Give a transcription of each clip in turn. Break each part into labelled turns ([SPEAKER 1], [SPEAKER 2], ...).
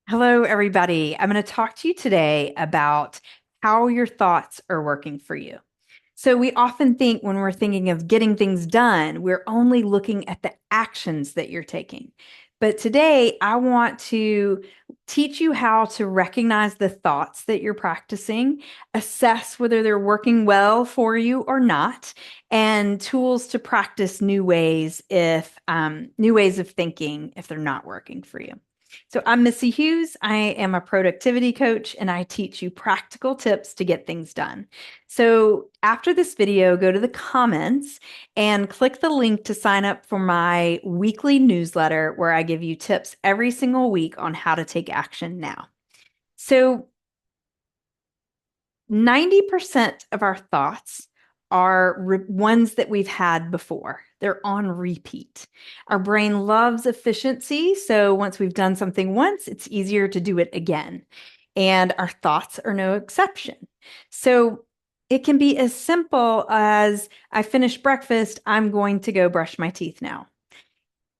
[SPEAKER 1] Hello, everybody. I'm going to talk to you today about how your thoughts are working for you. So, we often think when we're thinking of getting things done, we're only looking at the actions that you're taking. But today, I want to teach you how to recognize the thoughts that you're practicing, assess whether they're working well for you or not, and tools to practice new ways of thinking if they're not working for you. So, I'm Missy Hughes. I am a productivity coach and I teach you practical tips to get things done. So, after this video, go to the comments and click the link to sign up for my weekly newsletter where I give you tips every single week on how to take action now. So, 90% of our thoughts are ones that we've had before. They're on repeat. Our brain loves efficiency. So once we've done something once, it's easier to do it again. And our thoughts are no exception. So it can be as simple as I finished breakfast, I'm going to go brush my teeth now.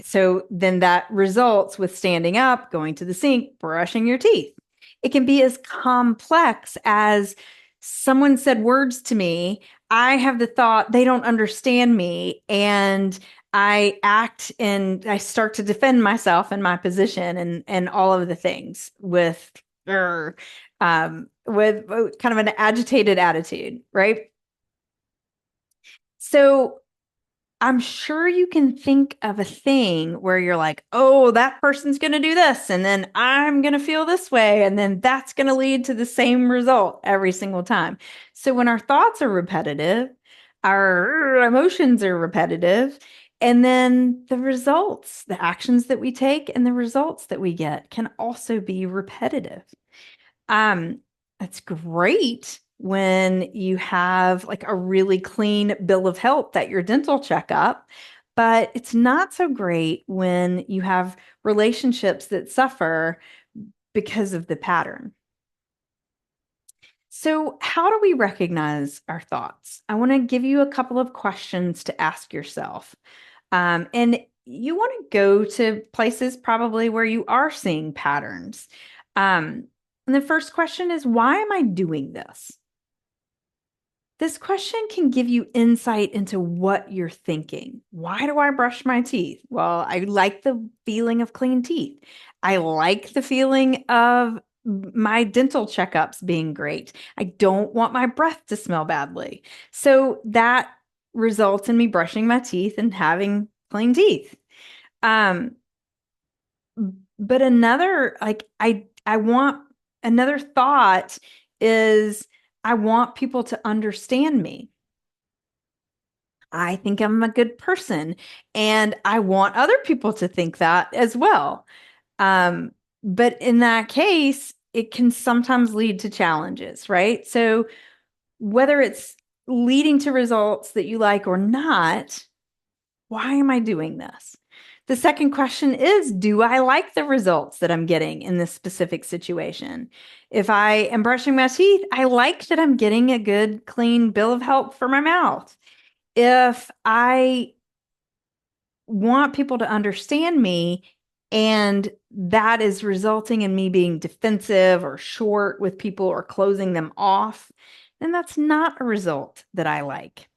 [SPEAKER 1] So then that results with standing up, going to the sink, brushing your teeth. It can be as complex as someone said words to me. I have the thought they don't understand me, and I act and I start to defend myself and my position and all of the things with kind of an agitated attitude, right? So I'm sure you can think of a thing where you're like, oh, that person's going to do this, and then I'm going to feel this way, and then that's going to lead to the same result every single time. So when our thoughts are repetitive, our emotions are repetitive, and then the results, the actions that we take and the results that we get can also be repetitive. Um, it's great when you have like a really clean bill of health at your dental checkup, but it's not so great when you have relationships that suffer because of the pattern. So, how do we recognize our thoughts? I want to give you a couple of questions to ask yourself. And you want to go to places probably where you are seeing patterns. And the first question is, why am I doing this? This question can give you insight into what you're thinking. Why do I brush my teeth? Well, I like the feeling of clean teeth. I like the feeling of my dental checkups being great. I don't want my breath to smell badly. So that results in me brushing my teeth and having clean teeth. Um, but I want another thought is I want people to understand me. I think I'm a good person and I want other people to think that as well. Um, but in that case, it can sometimes lead to challenges, right? So whether it's leading to results that you like or not, why am I doing this? The second question is, do I like the results that I'm getting in this specific situation? If I am brushing my teeth, I like that I'm getting a good, clean bill of health for my mouth. If I want people to understand me and that is resulting in me being defensive or short with people or closing them off, then that's not a result that I like.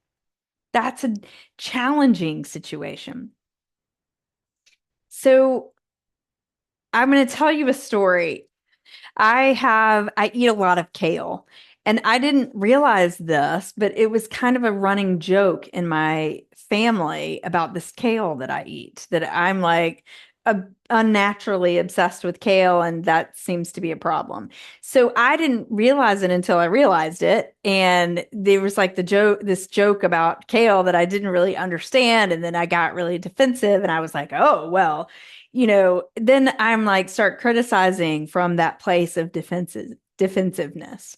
[SPEAKER 1] That's a challenging situation. So I'm going to tell you a story. I eat a lot of kale, and I didn't realize this, but it was kind of a running joke in my family about this kale that I eat, that I'm like unnaturally obsessed with kale, and that seems to be a problem. So I didn't realize it until I realized it. And there was like this joke about kale that I didn't really understand. And then I got really defensive and I was like, oh, well, then I'm like start criticizing from that place of defensiveness.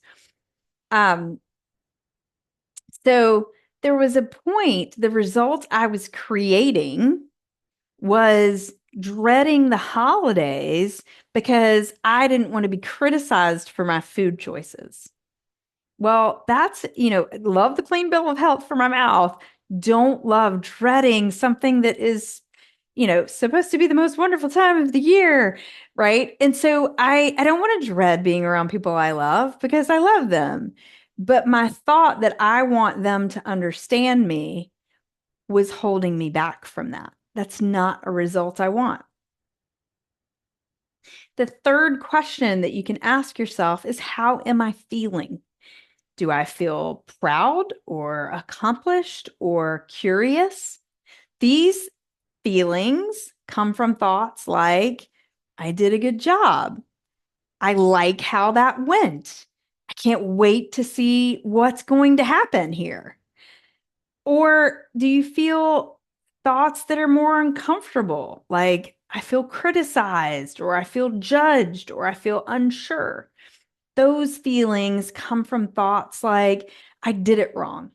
[SPEAKER 1] Um, so there was a point, the result I was creating was dreading the holidays because I didn't want to be criticized for my food choices. Well, love the clean bill of health for my mouth. Don't love dreading something that is, supposed to be the most wonderful time of the year, right? And so I don't want to dread being around people I love because I love them. But my thought that I want them to understand me was holding me back from that. That's not a result I want. The third question that you can ask yourself is, how am I feeling? Do I feel proud or accomplished or curious? These feelings come from thoughts like, I did a good job. I like how that went. I can't wait to see what's going to happen here. Or do you feel thoughts that are more uncomfortable, like I feel criticized, or I feel judged, or I feel unsure? Those feelings come from thoughts like, I did it wrong,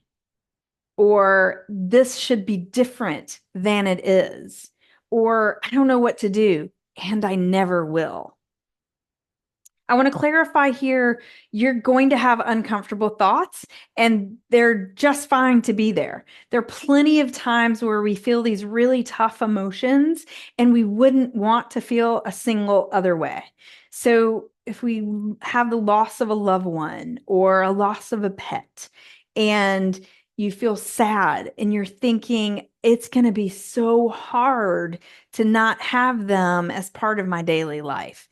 [SPEAKER 1] or this should be different than it is, or I don't know what to do, and I never will. I want to clarify here, you're going to have uncomfortable thoughts, and they're just fine to be there. There are plenty of times where we feel these really tough emotions, and we wouldn't want to feel a single other way. So, if we have the loss of a loved one or a loss of a pet, and you feel sad and you're thinking, it's going to be so hard to not have them as part of my daily life.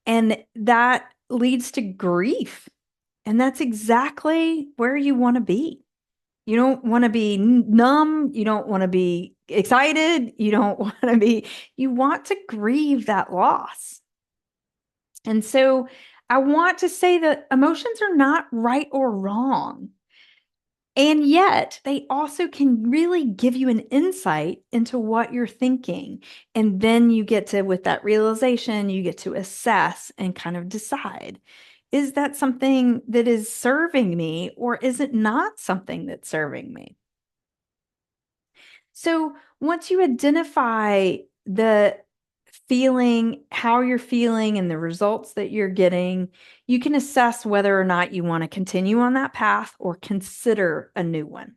[SPEAKER 1] And that leads to grief. And that's exactly where you want to be. You don't want to be numb. You don't want to be excited. You don't want to be, you want to grieve that loss. And so I want to say that emotions are not right or wrong. And yet, they also can really give you an insight into what you're thinking. And then you get to, with that realization, you get to assess and kind of decide, is that something that is serving me, or is it not something that's serving me? So once you identify the feeling, how you're feeling, and the results that you're getting, you can assess whether or not you want to continue on that path or consider a new one.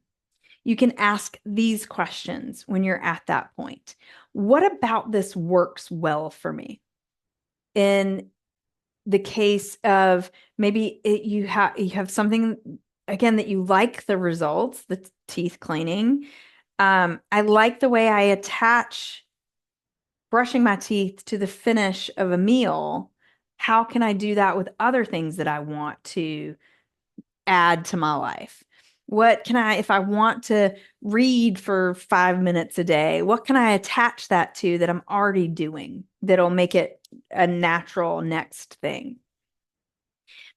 [SPEAKER 1] You can ask these questions when you're at that point. What about this works well for me? In the case of maybe you have something again that you like the results, the teeth cleaning. I like the way I attach brushing my teeth to the finish of a meal. How can I do that with other things that I want to add to my life? What can I, if I want to read for 5 minutes a day, what can I attach that to that I'm already doing that'll make it a natural next thing?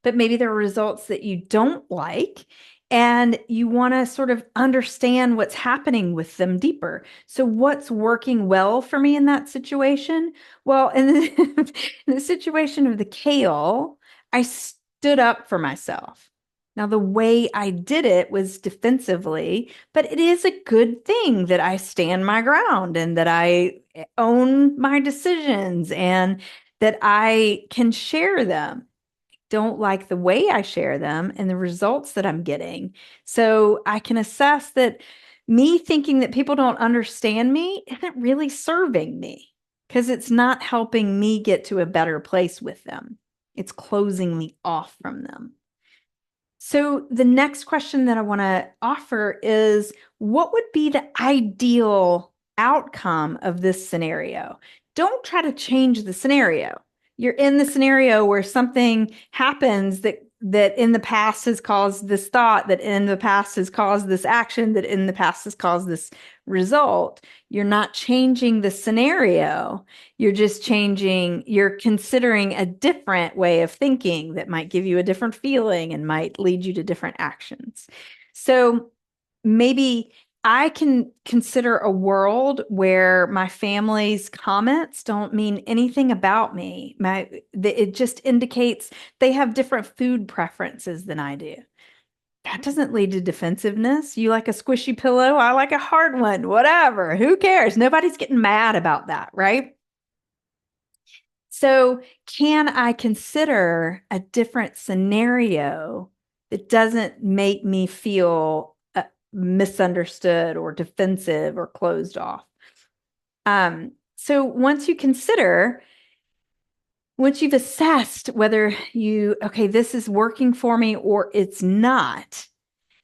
[SPEAKER 1] But maybe there are results that you don't like, and you want to sort of understand what's happening with them deeper. So, what's working well for me in that situation? Well, in the situation of the kale, I stood up for myself. Now, the way I did it was defensively, but it is a good thing that I stand my ground and that I own my decisions and that I can share them. Don't like the way I share them and the results that I'm getting. So I can assess that me thinking that people don't understand me isn't really serving me because it's not helping me get to a better place with them. It's closing me off from them. So the next question that I want to offer is, what would be the ideal outcome of this scenario? Don't try to change the scenario. You're in the scenario where something happens that in the past has caused this thought, that in the past has caused this action, that in the past has caused this result. You're not changing the scenario. You're considering a different way of thinking that might give you a different feeling and might lead you to different actions. So maybe I can consider a world where my family's comments don't mean anything about me. It just indicates they have different food preferences than I do. That doesn't lead to defensiveness. You like a squishy pillow, I like a hard one, whatever. Who cares? Nobody's getting mad about that, right? So, can I consider a different scenario that doesn't make me feel misunderstood or defensive or closed off? So once you've assessed whether okay, this is working for me or it's not,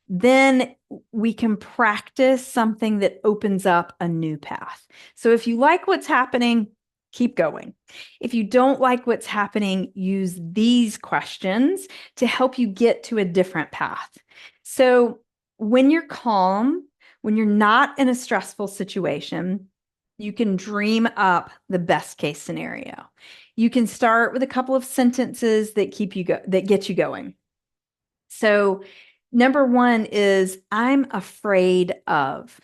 [SPEAKER 1] then we can practice something that opens up a new path. So if you like what's happening, keep going. If you don't like what's happening, use these questions to help you get to a different path. So when you're calm, when you're not in a stressful situation, you can dream up the best case scenario. You can start with a couple of sentences that get you going. So number one is, I'm afraid of.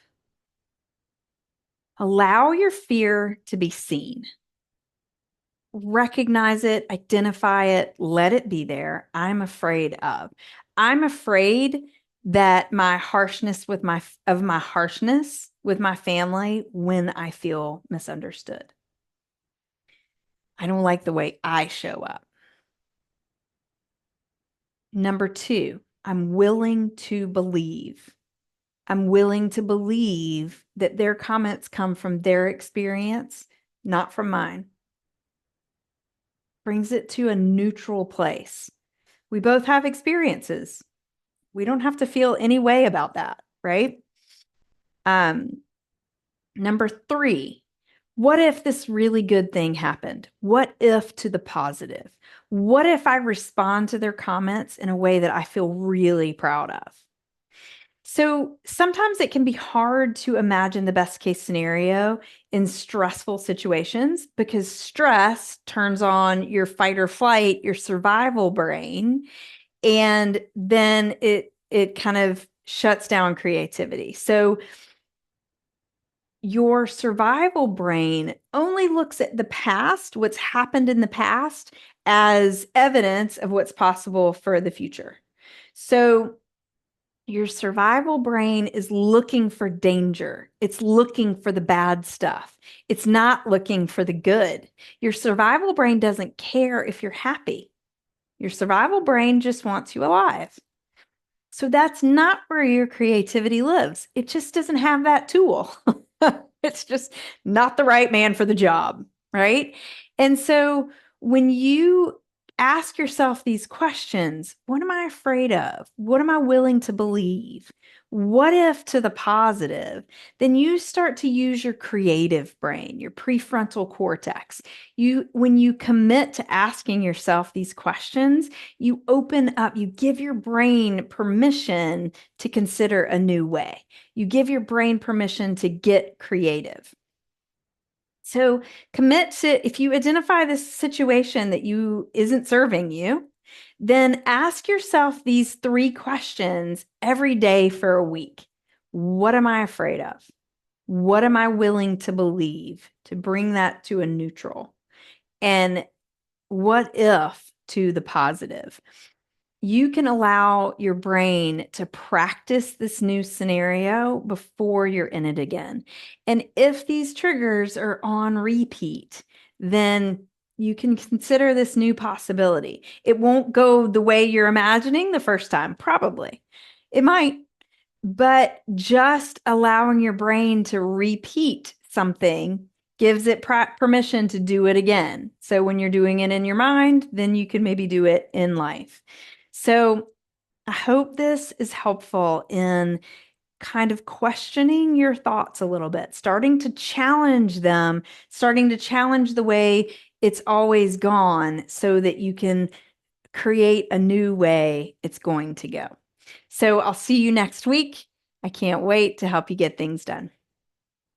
[SPEAKER 1] Allow your fear to be seen. Recognize it, identify it, let it be there. I'm afraid of. I'm afraid that my harshness with my harshness with my family when I feel misunderstood. I don't like the way I show up. Number two, I'm willing to believe. I'm willing to believe that their comments come from their experience, not from mine. Brings it to a neutral place. We both have experiences. We don't have to feel any way about that, right? Um, Number three, what if this really good thing happened? What if to the positive? What if I respond to their comments in a way that I feel really proud of? So sometimes it can be hard to imagine the best case scenario in stressful situations because stress turns on your fight or flight, your survival brain, and then it kind of shuts down creativity. So your survival brain only looks at the past, what's happened in the past, as evidence of what's possible for the future. So your survival brain is looking for danger. It's looking for the bad stuff. It's not looking for the good. Your survival brain doesn't care if you're happy. Your survival brain just wants you alive. So that's not where your creativity lives. It just doesn't have that tool. It's just not the right man for the job, right? And so when you ask yourself these questions, what am I afraid of? What am I willing to believe? What if to the positive? Then you start to use your creative brain, your prefrontal cortex. When you commit to asking yourself these questions, you open up, you give your brain permission to consider a new way. You give your brain permission to get creative. So commit to, if you identify this situation that you isn't serving you, then ask yourself these three questions every day for a week. What am I afraid of? What am I willing to believe to bring that to a neutral? And what if to the positive? You can allow your brain to practice this new scenario before you're in it again. And if these triggers are on repeat, then you can consider this new possibility. It won't go the way you're imagining the first time, probably. It might, but just allowing your brain to repeat something gives it permission to do it again. So when you're doing it in your mind, then you can maybe do it in life. So I hope this is helpful in kind of questioning your thoughts a little bit, starting to challenge them, starting to challenge the way it's always gone so that you can create a new way it's going to go. So I'll see you next week. I can't wait to help you get things done.